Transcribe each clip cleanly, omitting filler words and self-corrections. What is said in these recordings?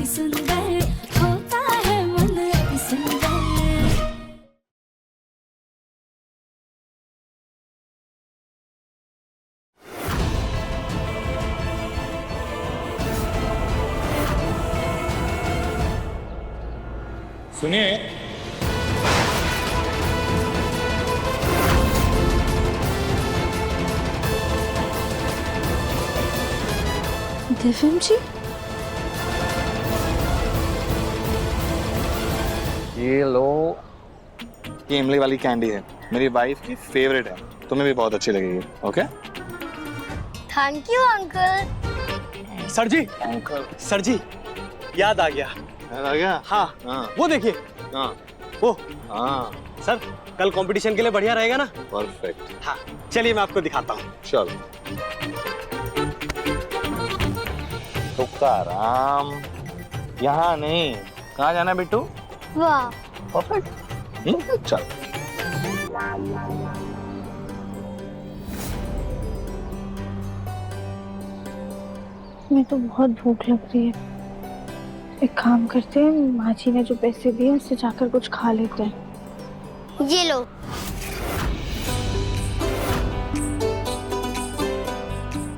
सुंदर होता है मन सुंदर। सुनिए, दिव्यम जी, ये लो, ये इमली वाली कैंडी है, मेरी वाइफ की फेवरेट है, तुम्हें भी बहुत अच्छी लगेगी। Okay? Thank you uncle. Sir ji, uncle sir ji, याद आ गया। आ गया? हाँ, हाँ वो देखिए, हाँ वो हाँ, सर, कल कंपटीशन के लिए बढ़िया रहेगा ना? परफेक्ट। हाँ, चलिए मैं आपको दिखाता हूँ। चलो। तुकाराम, यहाँ नहीं, कहाँ जाना बिट्टू? वाह, परफेक्ट। चल। मैं तो बहुत भूख लग रही है। एक काम करते हैं, माँ जी ने जो पैसे दिए उससे जाकर कुछ खा लेते हैं। ये लो।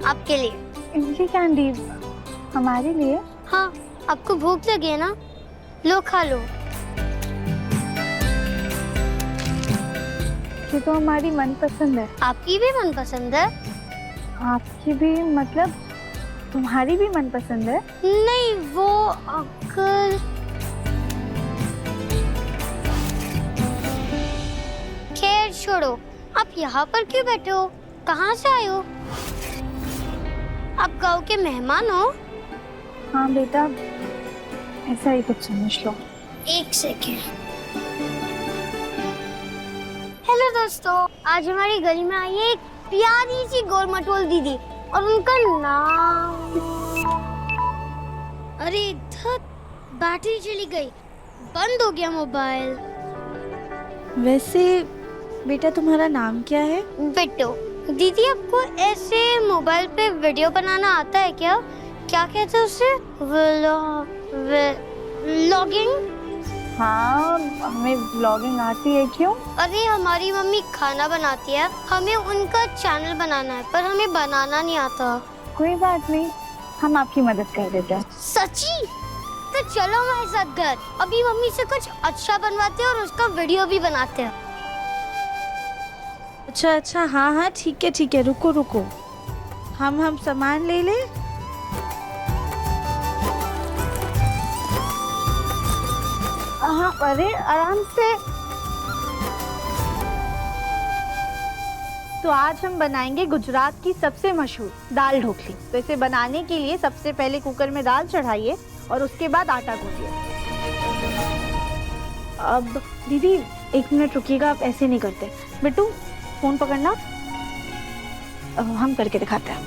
आपके लिए। इमली कैंडी हमारे लिए? हाँ, आपको भूख लगी है ना? लो खा लो। ये तो हमारी मनपसंद है। आपकी भी मनपसंद है? आपकी भी मतलब तुम्हारी भी मनपसंद है? नहीं, वो अंकल। खैर छोड़ो, आप यहाँ पर क्यों बैठे हो? कहाँ से आए हो? आप गांव के मेहमान हो? हाँ बेटा, ऐसा ही कुछ समझ लो। एक सेकेंड। हेलो दोस्तों, आज हमारी गली में आई है एक प्यारी सी गोलमटोल दीदी और उनका नाम। अरे धत, बैटरी चली गई, बंद हो गया मोबाइल। वैसे बेटा तुम्हारा नाम क्या है? बिट्टू। दीदी, आपको ऐसे मोबाइल पे वीडियो बनाना आता है क्या? क्या कहते हैं उसे? व्लॉगिंग? हाँ, हमें ब्लॉगिंग आती है। क्यों? अरे हमारी मम्मी खाना बनाती है, हमें उनका चैनल बनाना है, पर हमें बनाना नहीं आता। कोई बात नहीं, हम आपकी मदद कर देते हैं। सच्ची? तो चलो हमारे साथ घर, अभी मम्मी से कुछ अच्छा बनवाते हैं और उसका वीडियो भी बनाते हैं। अच्छा अच्छा, हाँ हाँ ठीक है, रुको रुको, हम सामान ले ले। हाँ, अरे आराम से। तो आज हम बनाएंगे गुजरात की सबसे मशहूर दाल ढोकली। तो इसे बनाने के लिए सबसे पहले कुकर में दाल चढ़ाइए और उसके बाद आटा गूंथिए। अब दीदी 1 मिनट रुकिएगा, आप ऐसे नहीं करते। बिट्टू फोन पकड़ना, हम करके दिखाते हैं।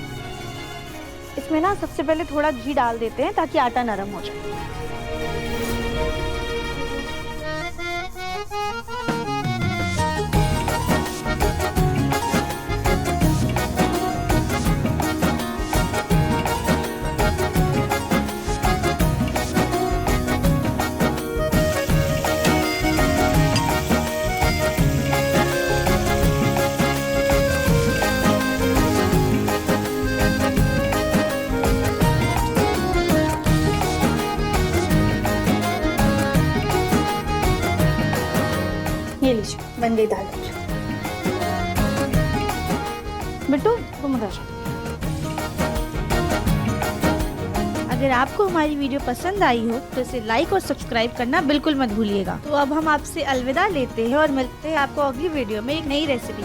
इसमें ना सबसे पहले थोड़ा घी डाल देते हैं ताकि आटा नरम हो जाए। ये लीजिए, बन गई दाल। बिट्टू तुम उधर जाओ। अगर आपको हमारी वीडियो पसंद आई हो तो इसे लाइक और सब्सक्राइब करना बिल्कुल मत भूलिएगा। तो अब हम आपसे अलविदा लेते हैं और मिलते हैं आपको अगली वीडियो में एक नई रेसिपी।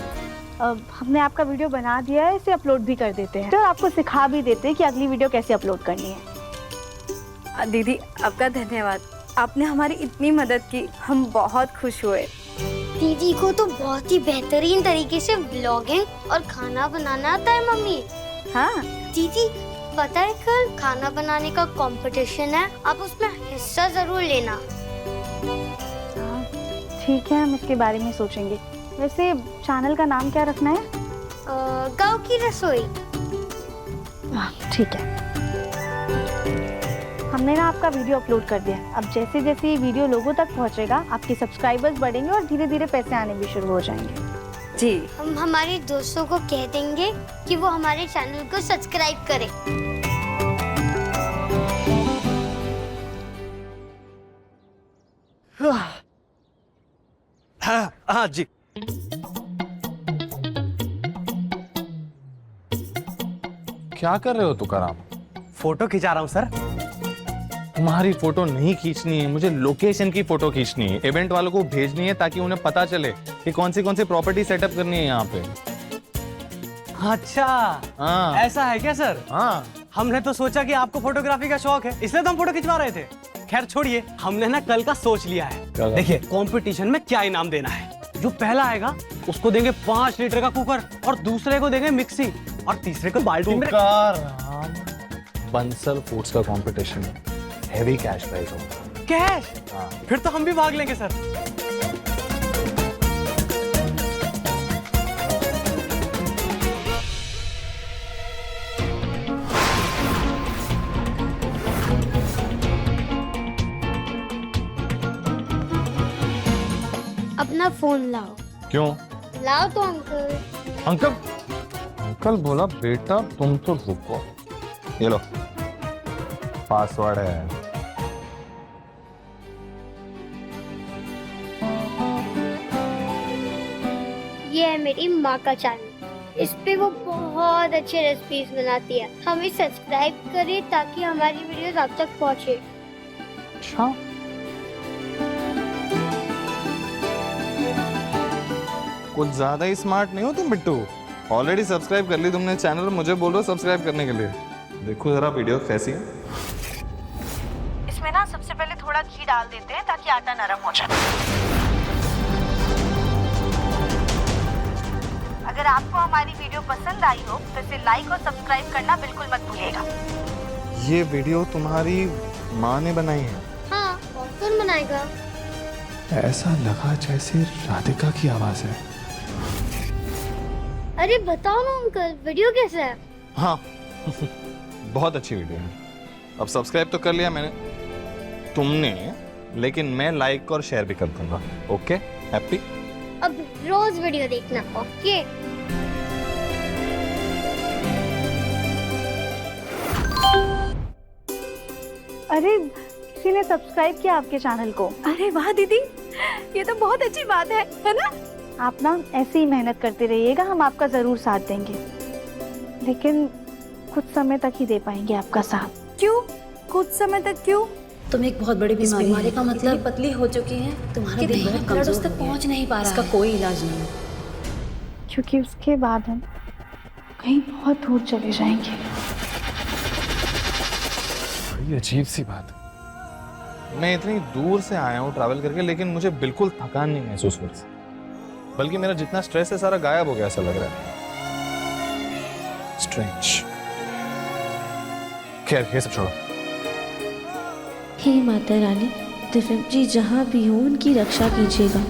अब हमने आपका वीडियो बना दिया है, इसे अपलोड भी कर देते हैं, तो आपको सिखा भी देते हैं कि अगली वीडियो कैसे अपलोड करनी है। दीदी आपका धन्यवाद, आपने हमारी इतनी मदद की, हम बहुत खुश हुए। दीदी को तो बहुत ही बेहतरीन तरीके से व्लॉगिंग और खाना बनाना आता है मम्मी। हाँ दीदी, पता है कल खाना बनाने का कंपटीशन है, आप उसमें हिस्सा जरूर लेना। ठीक है, हम इसके बारे में सोचेंगे। वैसे चैनल का नाम क्या रखना है? गांव की रसोई। ठीक है। हमने हमने ना आपका वीडियो अपलोड कर दिया। अब जैसे जैसे ये वीडियो लोगों तक पहुंचेगा, आपके सब्सक्राइबर्स बढ़ेंगे और धीरे धीरे पैसे आने भी शुरू हो जाएंगे। जी हम हमारे दोस्तों को कह देंगे कि वो हमारे चैनल को सब्सक्राइब करें। हाँ जी। क्या कर रहे हो तुकाराम? फोटो खिंचा रहा हूँ सर। तुम्हारी फोटो नहीं खींचनी है, मुझे लोकेशन की फोटो खींचनी है। इवेंट वालों को भेजनी है ताकि उन्हें पता चले कि कौन सी प्रॉपर्टी सेटअप करनी है यहाँ पे। अच्छा हाँ ऐसा है क्या सर? हाँ। हमने तो सोचा कि आपको फोटोग्राफी का शौक है, इसलिए तो हम फोटो खिंचवा रहे थे। खैर छोड़िए, हमने ना कल का सोच लिया है। देखिए कंपटीशन में क्या इनाम देना है। जो पहला आएगा उसको देंगे 5 लीटर का कुकर, और दूसरे को देंगे मिक्सी, और तीसरे को बाल्टी में। बंसल फूड्स का कंपटीशन है, हेवी कैश प्राइस होगा। कैश? हाँ। फिर तो हम भी भाग लेंगे सर। अपना फोन लाओ। क्यों? लाओ तो अंकल। अंकल बोला बेटा तुम तो रुको। ये लो, पासवर्ड है। ये है मेरी माँ का चैनल। इस पे वो बहुत अच्छे रेसिपीज बनाती है। हमें सब्सक्राइब करें ताकि हमारी वीडियोस आप तक पहुँचे। अच्छा, कुछ ज्यादा ही स्मार्ट नहीं हो तुम बिट्टू। ऑलरेडी सब्सक्राइब कर ली तुमने चैनल, मुझे बोल रहे हो सब्सक्राइब करने के लिए। देखो जरा वीडियो कैसी है। इसमें ना सबसे पहले थोड़ा घी डाल देते हैं ताकि आटा नरम हो जाए। अगर आपको हमारी वीडियो पसंद आई हो तो इसे लाइक और सब्सक्राइब करना बिल्कुल मत भूलिएगा। ये वीडियो तुम्हारी माँ ने बनाई है? हाँ, और कौन बनाएगा? ऐसा लगा जैसे राधिका की आवाज है। अरे बताओ ना अंकल, वीडियो कैसा है? हाँ बहुत अच्छी वीडियो है। अब सब्सक्राइब तो कर लिया मैंने, तुमने, लेकिन मैं लाइक और शेयर भी कर दूंगा। Okay, happy? अब रोज वीडियो देखना। ओके। अरे किसी ने सब्सक्राइब किया आपके चैनल को। अरे वाह दीदी, ये तो बहुत अच्छी बात है ना? आप ना ऐसे ही मेहनत करते रहिएगा, हम आपका जरूर साथ देंगे, लेकिन कुछ समय तक ही दे पाएंगे आपका साथ। क्यों? कुछ समय तक क्यों? तुम एक बहुत बड़ी बीमारी का मतलब पतली हो चुकी है, तुम्हारा दिल बहुत कमजोर उस तक पहुंच नहीं पा रहा, इसका कोई इलाज नहीं है। क्योंकि उसके बाद हम कहीं बहुत दूर चले जाएंगे। बड़ी अजीब सी बात है, मैं इतनी दूर से आया हूँ ट्रैवल करके, लेकिन मुझे बिल्कुल थकान नहीं महसूस हो रही, बल्कि मेरा जितना स्ट्रेस है सारा गायब हो गया ऐसा लग रहा है। स्ट्रेंज। खैर ये सब छोड़ो। हे माता रानी, दिव्यम जी जहाँ भी हो उनकी रक्षा कीजिएगा।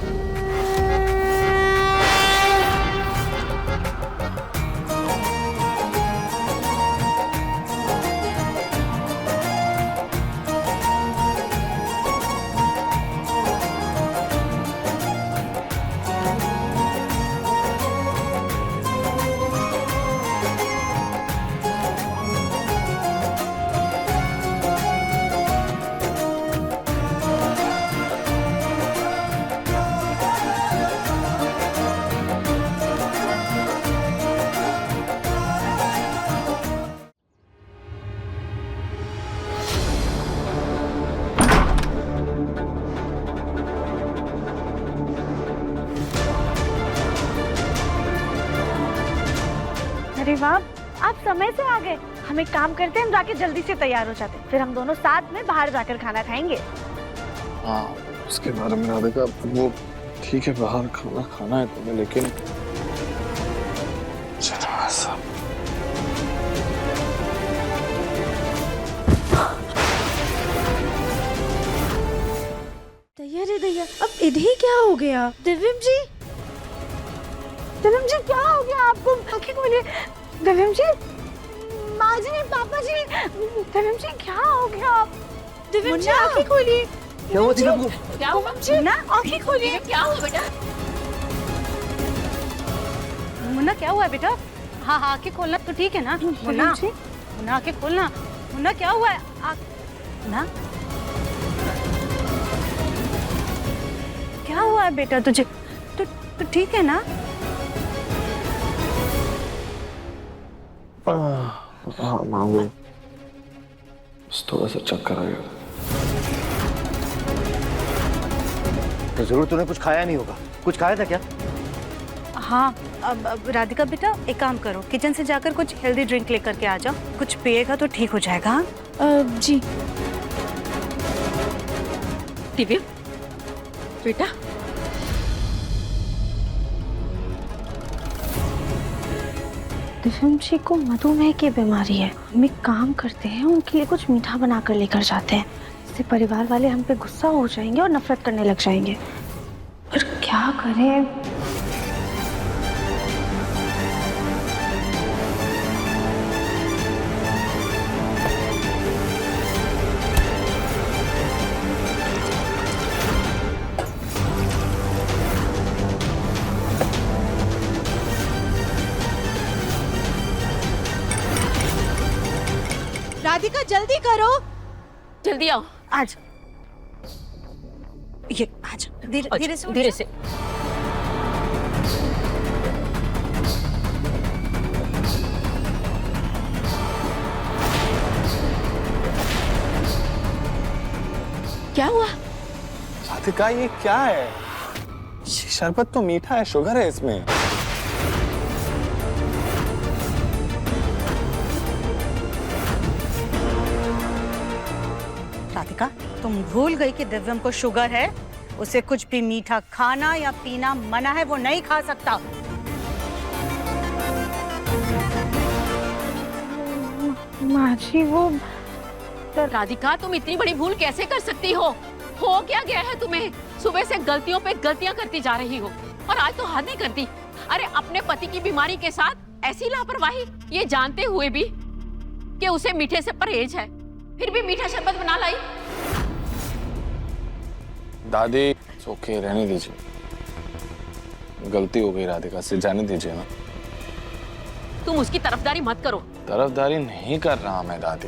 अरे वाह, आप समय से आ गए। हम एक काम करते हैं, हम जाके जल्दी से तैयार हो जाते हैं, फिर हम दोनों साथ में बाहर जाकर खाना खाएंगे। हाँ, उसके बारे में राधिका, वो ठीक है बाहर खाना खाना है तुम्हें, लेकिन दैया, अब इन्हें क्या हो गया? दिव्यम जी क्या हो गया आपको? आंखें खोलिए। दिव्यम जी, माँ जी, पापा जी, दिव्यम जी क्या हो गया? दिव्यम जी आंखें खोलिए। क्या हुआ दिव्यम को? क्या हुआ? मुन्ना आंखें खोलिए। क्या हुआ बेटा? मुन्ना क्या हुआ है बेटा? हाँ हाँ आंखें खोलना तो ठीक है ना? मुन्ना मुन्ना आंखें खोलना। मुन्ना क्या हुआ है? मुन्ना क्या हुआ है बेटा तुझे? तो ठीक है ना? हाँ माँ, वो बस थोड़ा सा चक्कर आ गया। तो जरूर तूने कुछ खाया नहीं होगा। कुछ खाया था क्या? हाँ अब राधिका बेटा एक काम करो, किचन से जाकर कुछ हेल्दी ड्रिंक लेकर के आ जाओ। कुछ पिएगा तो ठीक हो जाएगा। हाँ? जी। दिव्या बेटा, दिव्यम जी को मधुमेह की बीमारी है। हम एक काम करते हैं, उनके लिए कुछ मीठा बना कर लेकर जाते हैं। इससे परिवार वाले हम पे गुस्सा हो जाएंगे और नफरत करने लग जाएंगे। पर क्या करें? राधिका जल्दी करो। जल्दी आओ। आज ये आज धीरे धीरे से धीरे से। क्या हुआ? राधिका ये क्या है? ये शरबत तो मीठा है, शुगर है इसमें। राधिका तुम भूल गई कि दिव्यम को शुगर है। उसे कुछ भी मीठा खाना या पीना मना है, वो नहीं खा सकता। माँ जी वो राधिका तुम इतनी बड़ी भूल कैसे कर सकती हो? क्या गया है तुम्हें? सुबह से गलतियों पे गलतियां करती जा रही हो और आज तो हद नहीं करती। अरे अपने पति की बीमारी के साथ ऐसी लापरवाही, ये जानते हुए भी कि उसे मीठे से परहेज है, फिर भी मीठा शरबत बना लाई। दादी ओके, रहने दीजिए। गलती हो गई राधिका से, जाने दीजिए ना। तुम उसकी तरफदारी मत करो। तरफदारी नहीं कर रहा मैं दादी।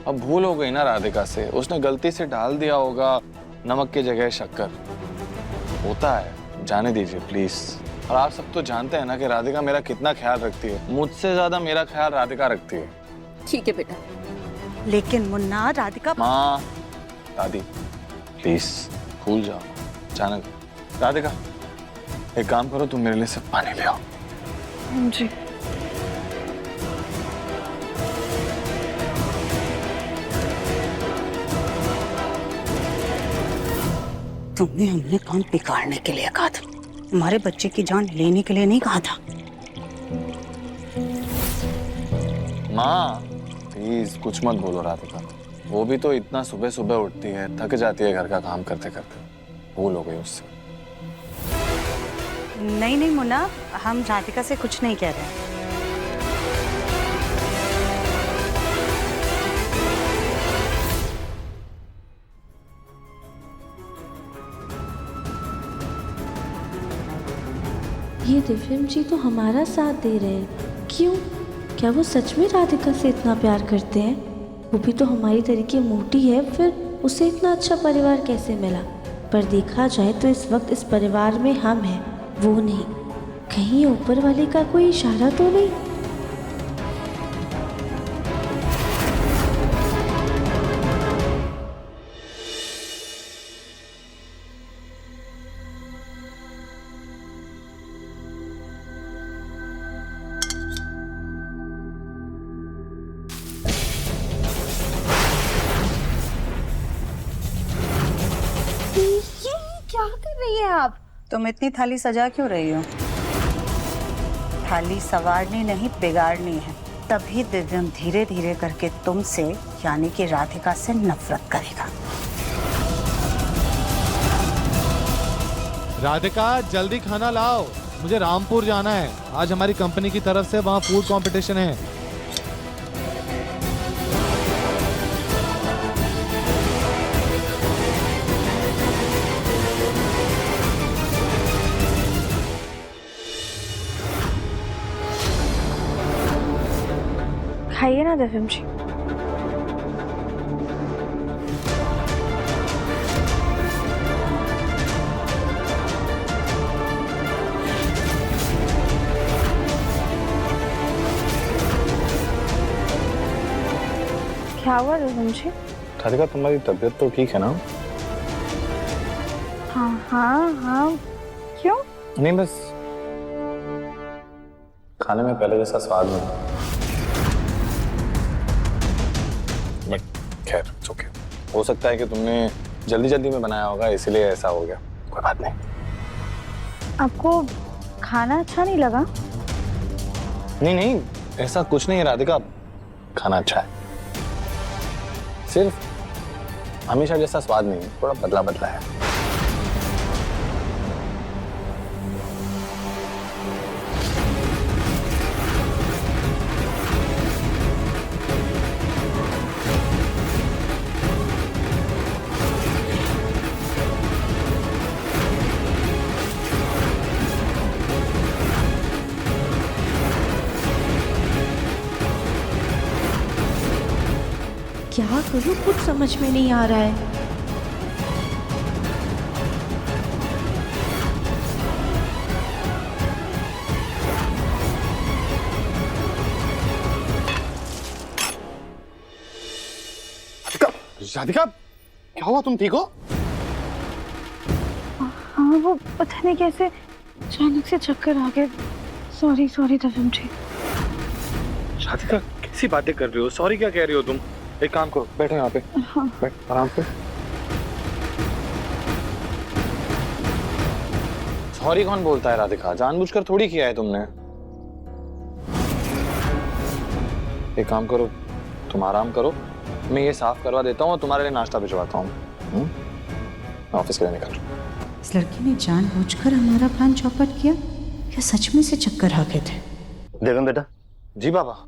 अब भूल हो गई ना राधिका से, उसने गलती से डाल दिया होगा नमक की जगह शक्कर। होता है, जाने दीजिए प्लीज। और आप सब तो जानते हैं ना कि राधिका मेरा कितना ख्याल रखती है। मुझसे ज्यादा मेरा ख्याल राधिका रखती है। ठीक है बेटा। लेकिन मुन्ना राधिका माँ, दादी प्लीज भूल जाओ, जाने दो। राधिका एक काम करो, तुम मेरे लिए सिर्फ पानी ले आओ। जी। तुमने हमने काम बिगाड़ने के लिए कहा था, हमारे बच्चे की जान लेने के लिए नहीं कहा था। माँ प्लीज कुछ मत बोलो राधिका। वो भी तो इतना सुबह सुबह उठती है, थक जाती है घर का काम करते करते। भूल हो गई उससे। नहीं नहीं मुन्ना, हम राधिका से कुछ नहीं कह रहे। ये दिव्यम जी तो हमारा साथ दे रहे हैं। क्यों? क्या वो सच में राधिका से इतना प्यार करते हैं? वो भी तो हमारी तरीके मोटी है, फिर उसे इतना अच्छा परिवार कैसे मिला? पर देखा जाए तो इस वक्त इस परिवार में हम हैं, वो नहीं। कहीं ऊपर वाले का कोई इशारा तो नहीं? क्या कर रही है आप? तुम इतनी थाली सजा क्यों रही हो? थाली संवारनी नहीं बिगाड़नी है, तभी दिव्यम धीरे धीरे करके तुमसे यानी कि राधिका से नफरत करेगा। राधिका जल्दी खाना लाओ, मुझे रामपुर जाना है। आज हमारी कंपनी की तरफ से वहाँ फूड कंपटीशन है। खाइए ना दिव्यम जी। क्या हुआ दिव्यम जी? राधिका तुम्हारी तबीयत तो ठीक है ना? हाँ हाँ हाँ, क्यों? नहीं बस खाने में पहले जैसा स्वाद नहीं। बट खैर ओके, हो सकता है कि तुमने जल्दी जल्दी में बनाया होगा इसलिए ऐसा हो गया, कोई बात नहीं। आपको खाना अच्छा नहीं लगा? नहीं नहीं, ऐसा कुछ नहीं है राधिका, खाना अच्छा है, सिर्फ हमेशा जैसा स्वाद नहीं, थोड़ा बदला बदला है। क्या करूं, कुछ समझ में नहीं आ रहा है। राधिका क्या हुआ, तुम ठीक हो? हाँ वो पता नहीं कैसे अचानक से चक्कर आ गए। सॉरी सॉरी दिव्यम जी। राधिका कैसी बातें कर रही हो, सॉरी क्या कह रही हो तुम? एक काम करो, बैठो यहाँ पे। हाँ। बैठ आराम से। सॉरी कौन बोलता है राधिका, जानबूझकर थोड़ी किया है तुमने। एक काम करो, तुम आराम करो, मैं ये साफ करवा देता हूँ और तुम्हारे लिए नाश्ता भिजवाता हूँ। मैं ऑफिस के लिए निकल रहा हूँ। इस लड़की ने जानबूझकर हमारा प्लान चौपट किया या सच में से चक्कर आ गए थे? देवम बेटा। जी बाबा।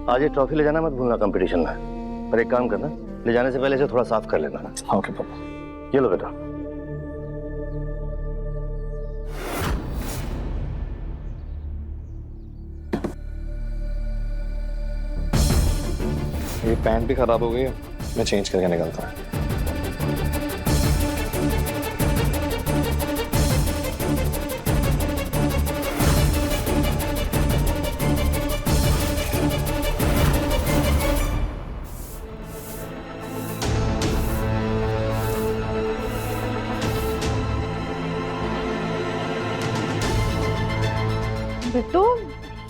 आज ये ट्रॉफी ले जाना मत भूलना कंपटीशन में। पर एक काम करना, ले जाने से पहले इसे थोड़ा साफ कर लेना। ओके पापा। ये लो बेटा। ये पैंट भी खराब हो गई है, मैं चेंज करके निकलता हूँ। बिट्टू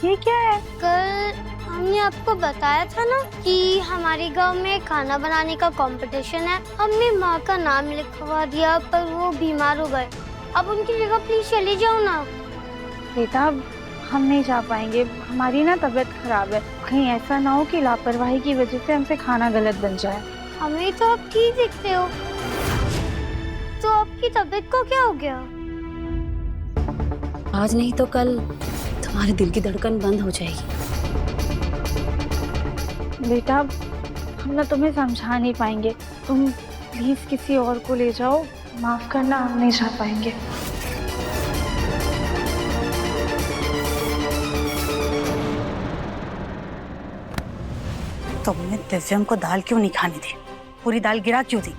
ये क्या है? कल हमने आपको बताया था ना कि हमारे गांव में खाना बनाने का कंपटीशन है। हमने माँ का नाम लिखवा दिया पर वो बीमार हो गए। अब उनकी जगह प्लीज चले जाओ ना। बेटा हम नहीं जा पाएंगे, हमारी ना तबीयत खराब है। कहीं ऐसा ना हो कि लापरवाही की वजह से हमसे खाना गलत बन जाए। हमें तो आप ठीक दिखते हो, तो आपकी तबीयत को क्या हो गया? आज नहीं तो कल तुम्हारे दिल की धड़कन बंद हो जाएगी। बेटा हम ना तुम्हें समझा नहीं पाएंगे, तुम प्लीज किसी और को ले जाओ। माफ करना, हम नहीं जा पाएंगे। तुमने दिव्यम को दाल क्यों नहीं खाने दी? पूरी दाल गिरा क्यों दी?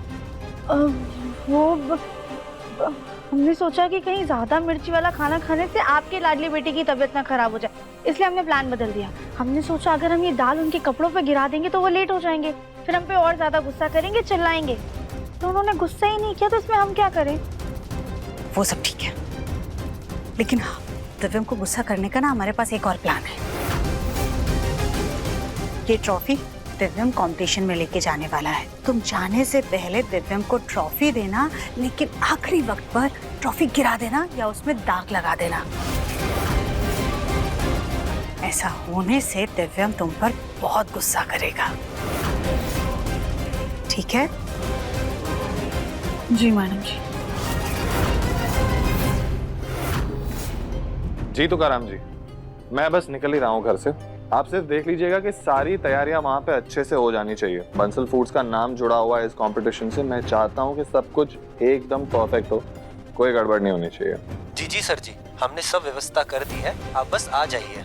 हमने सोचा कि कहीं ज्यादा मिर्ची वाला खाना खाने से आपके लाडली बेटे की तबीयत ना खराब हो जाए, इसलिए हमने प्लान बदल दिया। हमने सोचा अगर हम ये दाल उनके कपड़ों पे गिरा देंगे तो वो लेट हो जाएंगे, फिर हम पे और ज्यादा गुस्सा करेंगे, चिल्लाएंगे। तो उन्होंने गुस्सा ही नहीं किया, तो इसमें हम क्या करें? वो सब ठीक है, लेकिन हाँ, दिव्यम को गुस्सा करने का ना हमारे पास एक और प्लान है। ये ट्रॉफी दिव्यम कंपटीशन में लेके जाने वाला है। तुम जाने से पहले दिव्यम को ट्रॉफी देना, लेकिन आखिरी वक्त पर ट्रॉफी गिरा देना या उसमें दाग लगा देना। ऐसा होने से दिव्यम तुम पर बहुत गुस्सा करेगा, ठीक है? जी मैडम जी। जी तुकाराम जी, मैं बस निकल ही रहा हूँ घर से। आप सिर्फ देख लीजिएगा कि सारी तैयारियां वहाँ पे अच्छे से हो जानी चाहिए। बंसल फूड्स का नाम जुड़ा हुआ है इस कंपटीशन से। मैं चाहता हूँ कि सब कुछ एकदम परफेक्ट हो, कोई गड़बड़ नहीं होनी चाहिए। जी जी सर जी, हमने सब व्यवस्था कर दी है, आप बस आ जाइए।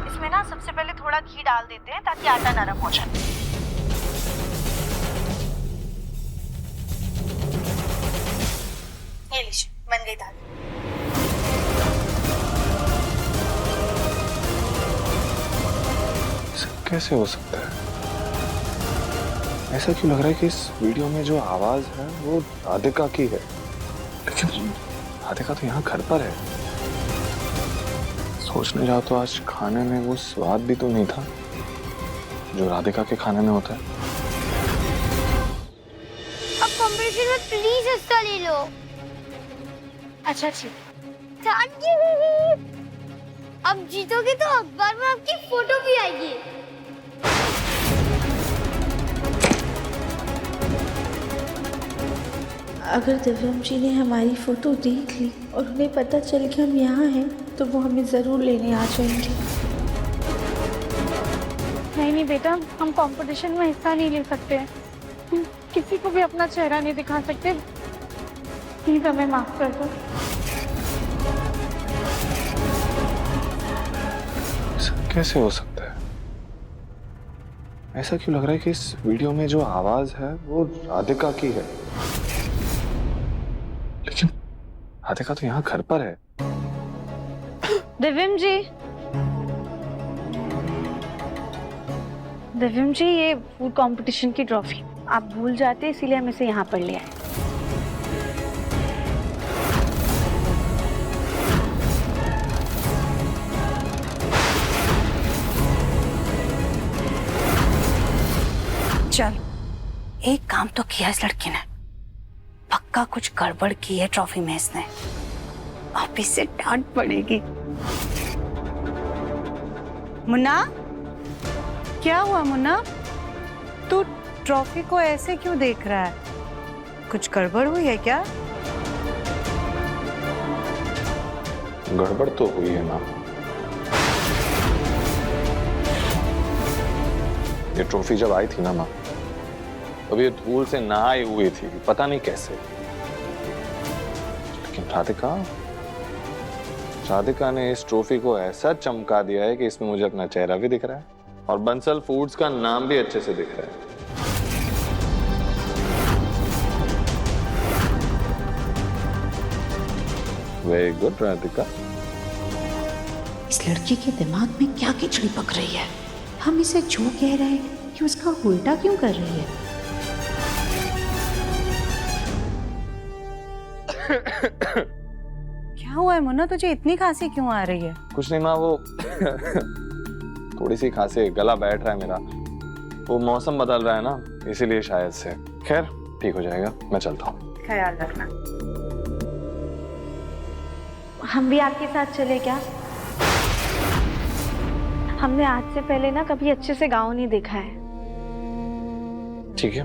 इसमें ना सबसे पहले थोड़ा घी डाल देते हैं ताकि आटा नरम हो जाए। ये लीजिए, बन गई दाल। कैसे हो सकता है? ऐसा क्यों लग रहा है कि इस वीडियो में जो आवाज है वो राधिका की है, लेकिन राधिका तो यहाँ घर पर है। सोचने जाओ तो आज खाने में वो स्वाद भी तो नहीं था जो राधिका के खाने में होता है। अब कंपटीशन में प्लीज हिस्सा ले लो। अच्छा ठीक। Thank you. अब जीतोगे तो अखबार में आपकी फोटो भी आएगी। अगर दिव्यम जी ने हमारी फ़ोटो देख ली और उन्हें पता चल कि हम यहाँ हैं तो वो हमें ज़रूर लेने आ जाएंगे। नहीं नहीं बेटा, हम कंपटीशन में हिस्सा नहीं ले सकते हैं। किसी को भी अपना चेहरा नहीं दिखा सकते। प्लीज हमें माफ कर दो। कैसे हो सकता है? ऐसा क्यों लग रहा है कि इस वीडियो में जो आवाज है वो राधिका की है, लेकिन राधिका तो यहाँ घर पर है। दिव्यम जी, दिव्यम जी, ये फूड कंपटीशन की ट्रॉफी आप भूल जाते, इसीलिए हम इसे यहाँ पर ले आए। चल, एक काम तो किया इस लड़की ने। पक्का कुछ गड़बड़ की है ट्रॉफी में इसने। अब इससे डांट पड़ेगी। मुन्ना, क्या हुआ मुन्ना? तू ट्रॉफी को ऐसे क्यों देख रहा है? कुछ गड़बड़ हुई है क्या? गड़बड़ तो हुई है ना। ये ट्रॉफी जब आई थी ना माँ, तब ये धूल से नहाई हुई थी, पता नहीं कैसे। लेकिन राधिका ने इस ट्रॉफी को ऐसा चमका दिया है कि इसमें मुझे अपना चेहरा भी दिख रहा है और बंसल फूड्स का नाम भी अच्छे से दिख रहा है। Very good Radhika. इस लड़की के दिमाग में क्या खिचड़ी पक रही है? हम इसे जो कह रहे हैं कि उसका उल्टा क्यों कर रही है? क्या हुआ है मुन्ना, तुझे इतनी खांसी क्यों आ रही है? कुछ नहीं माँ, वो थोड़ी सी खांसी, गला बैठ रहा है मेरा। वो मौसम बदल रहा है ना, इसीलिए शायद से। खैर ठीक हो जाएगा, मैं चलता हूँ। ख्याल रखना। हम भी आपके साथ चले क्या? हमने आज से पहले ना कभी अच्छे से गाँव नहीं देखा है। ठीक है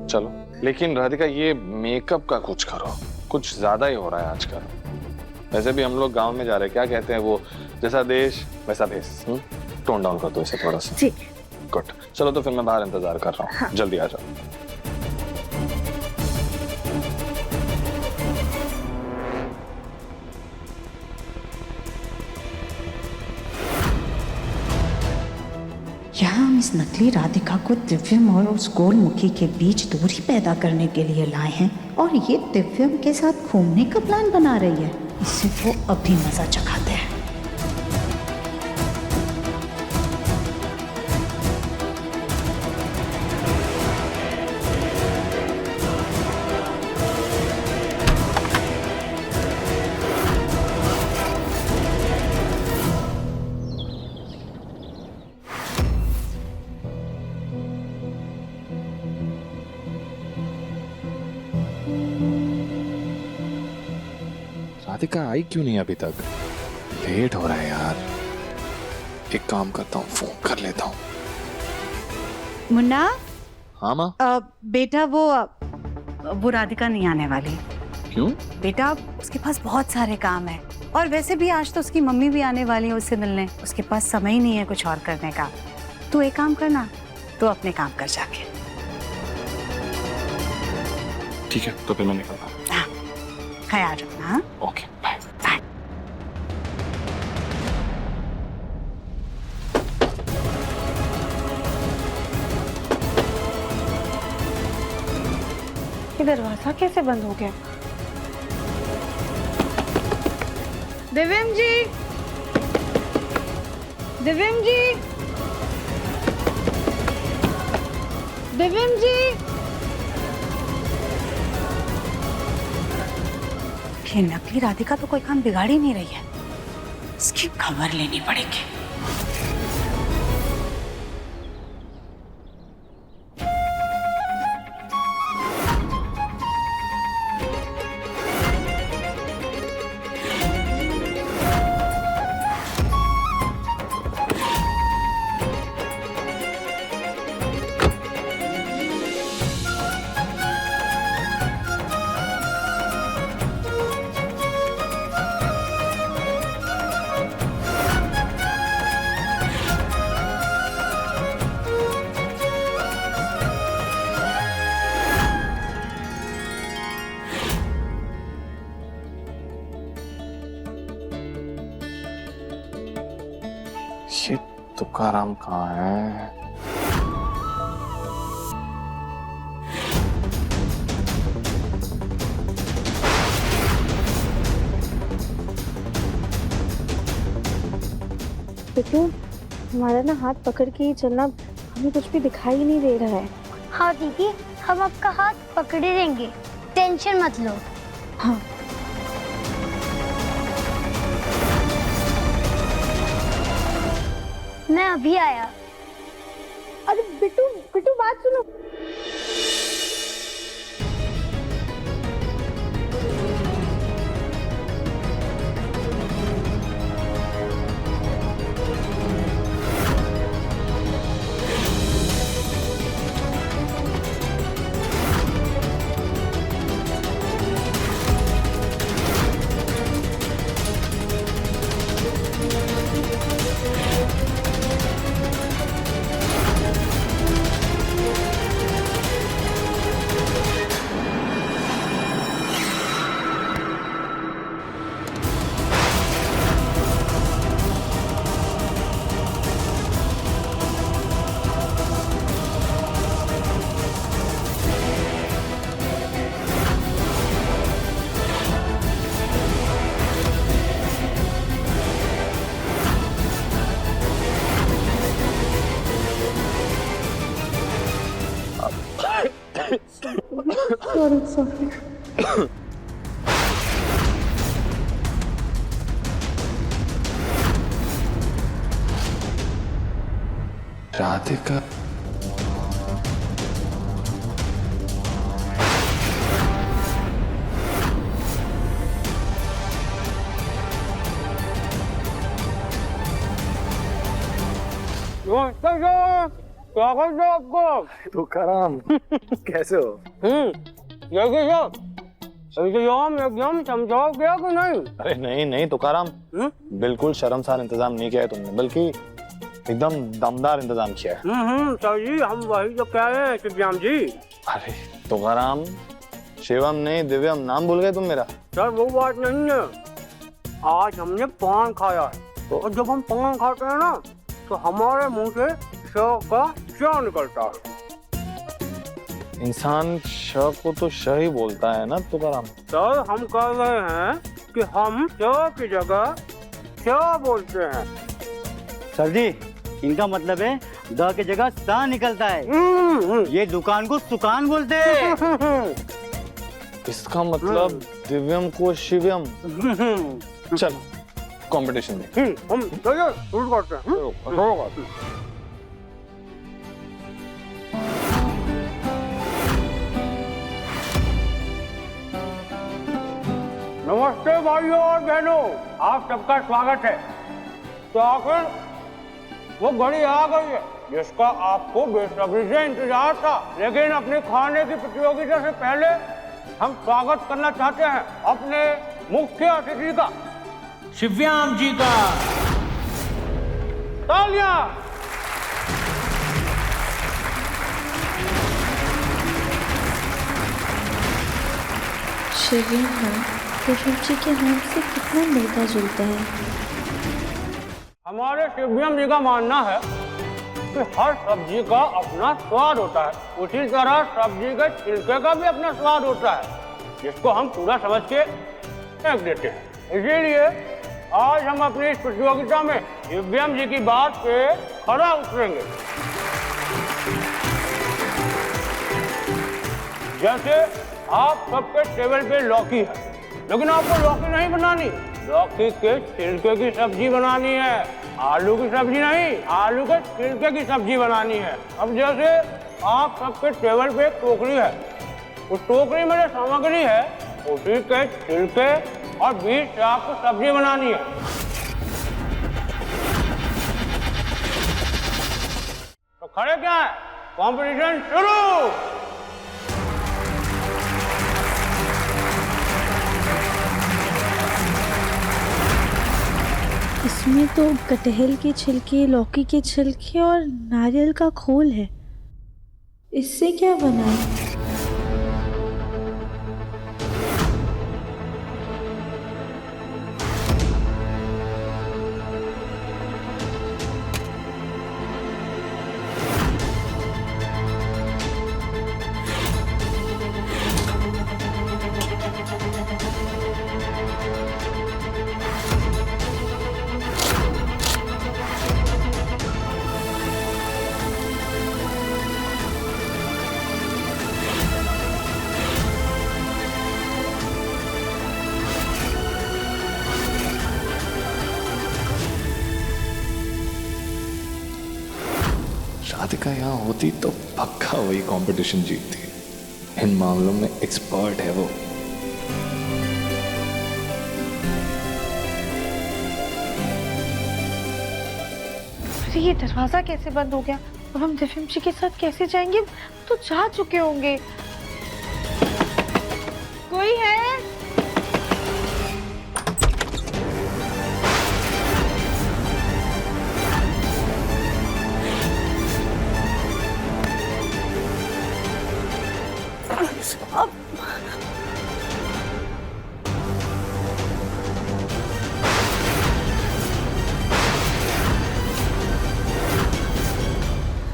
चलो, लेकिन राधिका ये मेकअप का कुछ करो, कुछ ज्यादा ही हो रहा है आजकल। वैसे भी हम लोग गांव में जा रहे हैं, क्या कहते हैं वो, जैसा देश वैसा भेष। टोन डाउन कर दो इसे थोड़ा सा। ठीक। गुड, चलो तो फिर मैं बाहर इंतजार कर रहा हूँ। हाँ। जल्दी आ जाओ। यहाँ हम इस नकली राधिका को दिव्यम और उस गोलमुखी के बीच दूरी पैदा करने के लिए लाए हैं, और ये दिव्यम के साथ घूमने का प्लान बना रही है। इससे वो अभी मजा चखाते हैं। राधिका आई क्यों नहीं अभी तक? लेट हो रहा है यार। एक काम करता हूँ, फोन कर लेता हूँ। मुन्ना। हाँ माँ। बेटा वो राधिका नहीं आने वाली। क्यों? बेटा उसके पास बहुत सारे काम है, और वैसे भी आज तो उसकी मम्मी भी आने वाली है उससे मिलने। उसके पास समय ही नहीं है कुछ और करने का। तू एक काम करना, तू अपने काम कर जाके। ठीक है, तो फिर मैं निकलता हूँ। हाँ, ख्याल रखना। हाँ? Okay, bye. बाय। ये दरवाजा कैसे बंद हो गया? दिव्यम जी, दिव्यम जी, दिव्यम जी। ये नकली राधिका तो कोई काम बिगाड़ ही नहीं रही है, इसकी खबर लेनी पड़ेगी। ये तुकाराम कहाँ है? बिट्टू, हमारा ना हाथ पकड़ के ही चलना, हमें कुछ भी दिखाई नहीं दे रहा है। हाँ दीदी, हम आपका हाथ पकड़े रहेंगे, टेंशन मत लो। हाँ। मैं अभी आया। अरे बिट्टू, बिट्टू बात सुनो। सॉरी। राधिका, स्वागत है आपको। तुकाराम कैसे हो? देखिए साहब, एकदम समझाओ क्या कि नहीं? अरे नहीं नहीं तुकाराम, बिल्कुल शर्मसार इंतजाम नहीं किया है तुमने, बल्कि एकदम दमदार इंतजाम किया है। सर जी, हम वही तो कह रहे हैं शिवराम जी। अरे तुकाराम, शिवम नहीं दिव्यम नाम भूल गए तुम मेरा। सर वो बात नहीं है, आज हमने पान खाया है, और जब हम पान खाते हैं ना तो हमारे मुंह से श का श निकलता है। इंसान श को तो श ही बोलता है ना तुकाराम। सर हम कह रहे हैं कि हम श की जगह श बोलते हैं। सर जी, इनका मतलब है द की जगह सा निकलता है। ये दुकान को सुकान बोलते हैं। इसका मतलब दिव्यम को शिवम। चलो कंपटीशन में हम चलिए शुरू करते हैं। नमस्ते भाइयों और बहनों, आप सबका स्वागत है। तो आखिर वो घड़ी आ गई है जिसका आपको बेसब्री से इंतजार था, लेकिन अपने खाने की प्रतियोगिता से पहले हम स्वागत करना चाहते हैं अपने मुख्य अतिथि का, शिवराम जी का। तालियां। शिवम नाम दिव्यम जी के नाम से कितना मिलता जुलता है। हमारे शिवम जी का मानना है कि हर सब्जी का अपना स्वाद होता है, उसी तरह सब्जी के छिलके का भी अपना स्वाद होता है, जिसको हम पूरा समझ के फेंक देते हैं। इसीलिए आज हम अपनी इस प्रतियोगिता में शिवम जी की बात पे खरा उतरेंगे। जैसे आप सबके टेबल पे लौकी है, लेकिन आपको लौकी नहीं बनानी, लौकी के छिलके की सब्जी बनानी है, आलू की सब्जी नहीं, आलू के छिलके की सब्जी बनानी है। अब जैसे आप सबके टेबल पे एक टोकरी है, उस टोकरी में जो सामग्री है उसी के छिलके और बीज से आपको सब्जी बनानी है। तो खड़े क्या है, कंपटीशन शुरू। इसमें तो कटहल के छिलके, लौकी के छिलके और नारियल का खोल है। इससे क्या बनाए? राधिका यहाँ होती तो पक्का वही कंपटीशन जीतती। इन मामलों में एक्सपर्ट है वो। अरे ये दरवाजा कैसे बंद हो गया? अब हम दिव्यम जी के साथ कैसे जाएंगे? तो जा चुके होंगे। कोई है?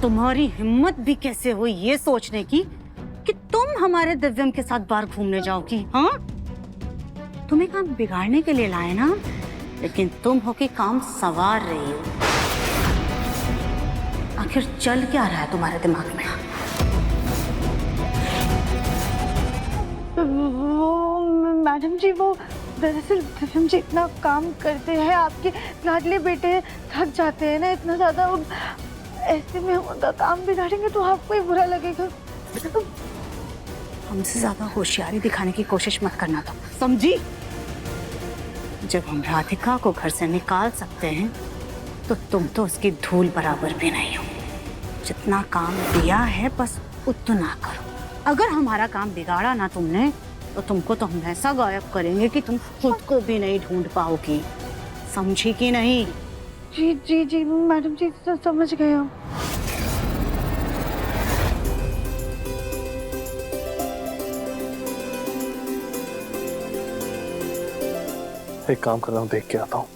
तुम्हारी हिम्मत भी कैसे हुई ये सोचने की कि तुम हमारे दिव्यम के साथ बाहर घूमने जाओगी? हाँ, तुम्हें काम बिगाड़ने के लिए लाए ना, लेकिन तुम हो के काम संवार रही हो। आखिर चल क्या रहा है तुम्हारे दिमाग में? वो मैडम जी, वो दरअसल दिव्यम जी इतना काम करते हैं, आपके लाडले बेटे थक जाते हैं ना इतना ज्यादा, ऐसे में उनका काम बिगाड़ेंगे तो आपको ही बुरा लगेगा। हमसे ज्यादा होशियारी दिखाने की कोशिश मत करना तुम, समझी? जब हम राधिका को घर से निकाल सकते हैं तो तुम तो उसकी धूल बराबर भी नहीं हो। जितना काम दिया है बस उतना करो। अगर हमारा काम बिगाड़ा ना तुमने तो तुमको तो हम ऐसा गायब करेंगे कि तुम खुद को भी नहीं ढूंढ पाओगी, समझी कि नहीं? जी जी जी मैडम जी, समझ गए हम। एक काम कर रहा हूँ, देख के आता हूँ।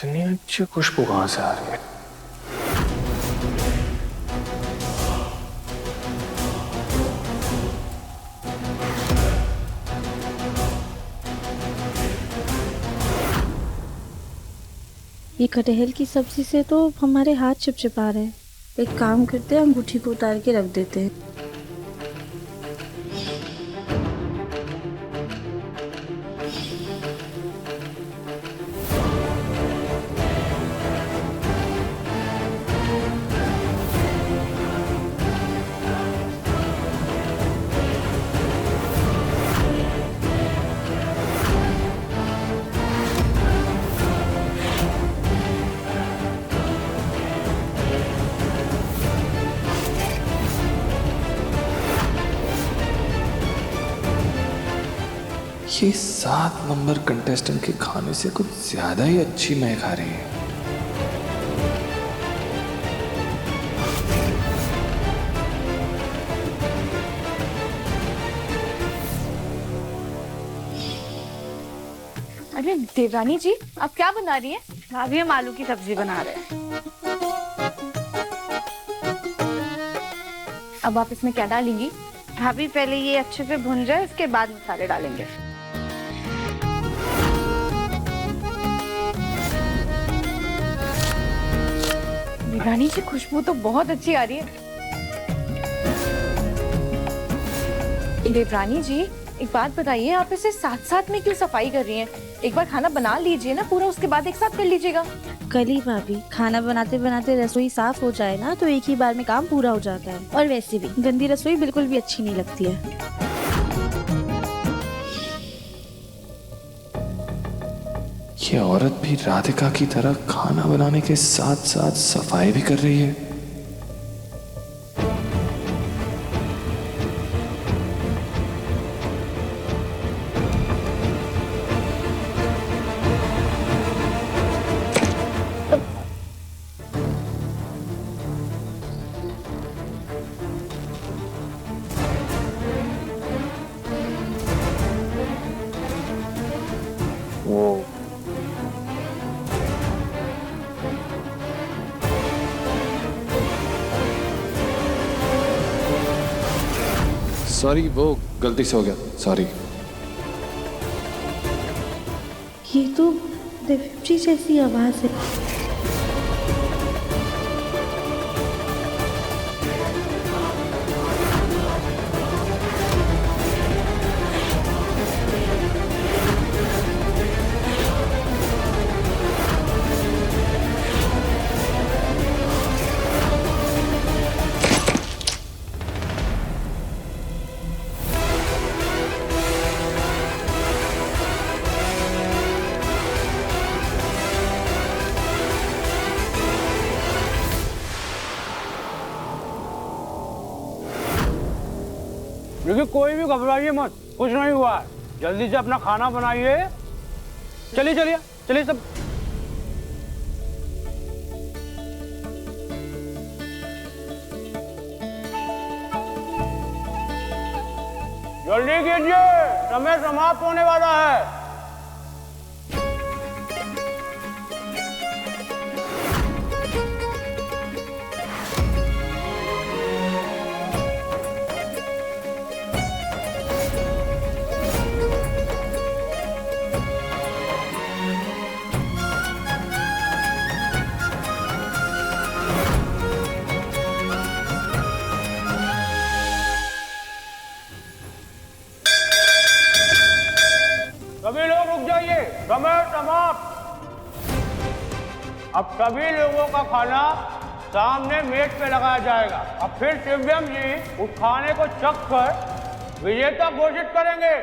इतनी अच्छी खुशबू कहाँ से आ रही है? ये कटहल की सब्जी से तो हमारे हाथ चिपचिपा रहे हैं। एक काम करते हैं, अंगूठी को उतार के रख देते हैं। ये 7 नंबर कंटेस्टेंट के खाने से कुछ ज्यादा ही अच्छी महक आ रही है। अरे देवरानी जी, आप क्या बना रही हैं? भाभी हम आलू की सब्जी बना रहे हैं। अब आप इसमें क्या डालेंगी? भाभी पहले ये अच्छे से भुन जाए, इसके बाद मसाले डालेंगे। देवरानी जी, खुशबू तो बहुत अच्छी आ रही है। देवरानी जी, एक बात बताइए, आप इसे साथ साथ में क्यों सफाई कर रही हैं? एक बार खाना बना लीजिए ना पूरा, उसके बाद एक साथ कर लीजिएगा। कली भाभी, खाना बनाते बनाते रसोई साफ हो जाए ना तो एक ही बार में काम पूरा हो जाता है। और वैसे भी गंदी रसोई बिल्कुल भी अच्छी नहीं लगती है। ये औरत भी राधिका की तरह खाना बनाने के साथ साथ सफाई भी कर रही है। सॉरी, वो गलती से हो गया, सॉरी। ये तो दिव्या जी जैसी आवाज़ है। देखिए, कोई भी घबराइए मत, कुछ नहीं हुआ है। जल्दी से अपना खाना बनाइए। चलिए चलिए चलिए सब। जल्दी कीजिए, समय समाप्त होने वाला है। सभी लोग रुक जाइए, समय समाप्त। अब सभी लोगों का खाना सामने मेज पे लगाया जाएगा। अब फिर दिव्यम जी उस खाने को चख कर विजेता घोषित करेंगे।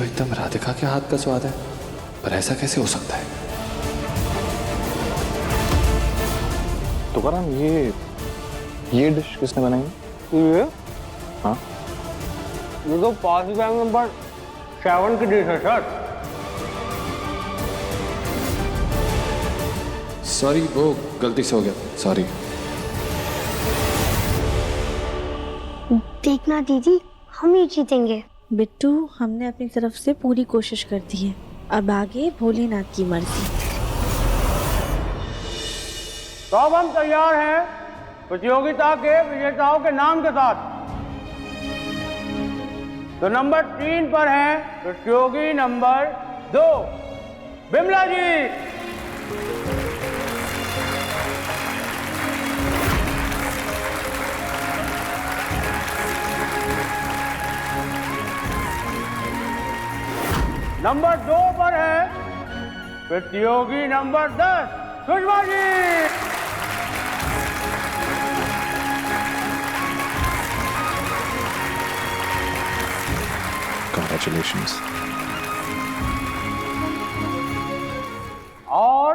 एकदम राधिका के हाथ का स्वाद है, पर ऐसा कैसे हो सकता है? तुकाराम, ये डिश किसने बनाई? ये हाँ, ये तो पास बैंक नंबर 7 की डिश है सर। सॉरी, वो गलती से हो गया, सॉरी। देखना दीदी, हम ही जीतेंगे। बिट्टू, हमने अपनी तरफ से पूरी कोशिश कर दी है, अब आगे भोलेनाथ की मर्जी। तो अब हम तैयार हैं प्रतियोगिता के विजेताओं के नाम के साथ। तो नंबर 3 पर है प्रतियोगी नंबर 2 बिमला जी। नंबर 2 पर है प्रतियोगी नंबर 10 सुषमा जी। Congratulations. और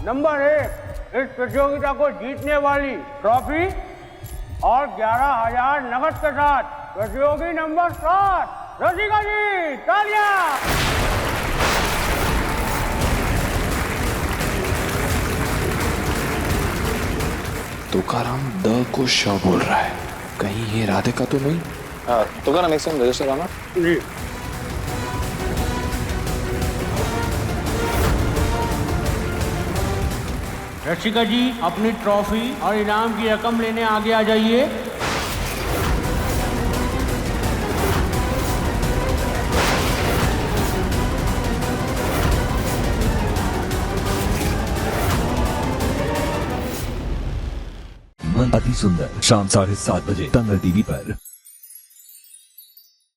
नंबर 1 इस प्रतियोगिता को जीतने वाली ट्रॉफी और 11,000 नगद के साथ प्रतियोगी नंबर 7 रसिका जी। तालियां। तुकाराम द को श बोल रहा है, कहीं ये राधिका तो नहीं? तुकाराम, एक सेकंड, रजिस्टर आना। जी। रसिका जी, अपनी ट्रॉफी और इनाम की रकम लेने आगे आ जाइए। अति सुंदर शाम 7:30 बजे दंगल टीवी पर।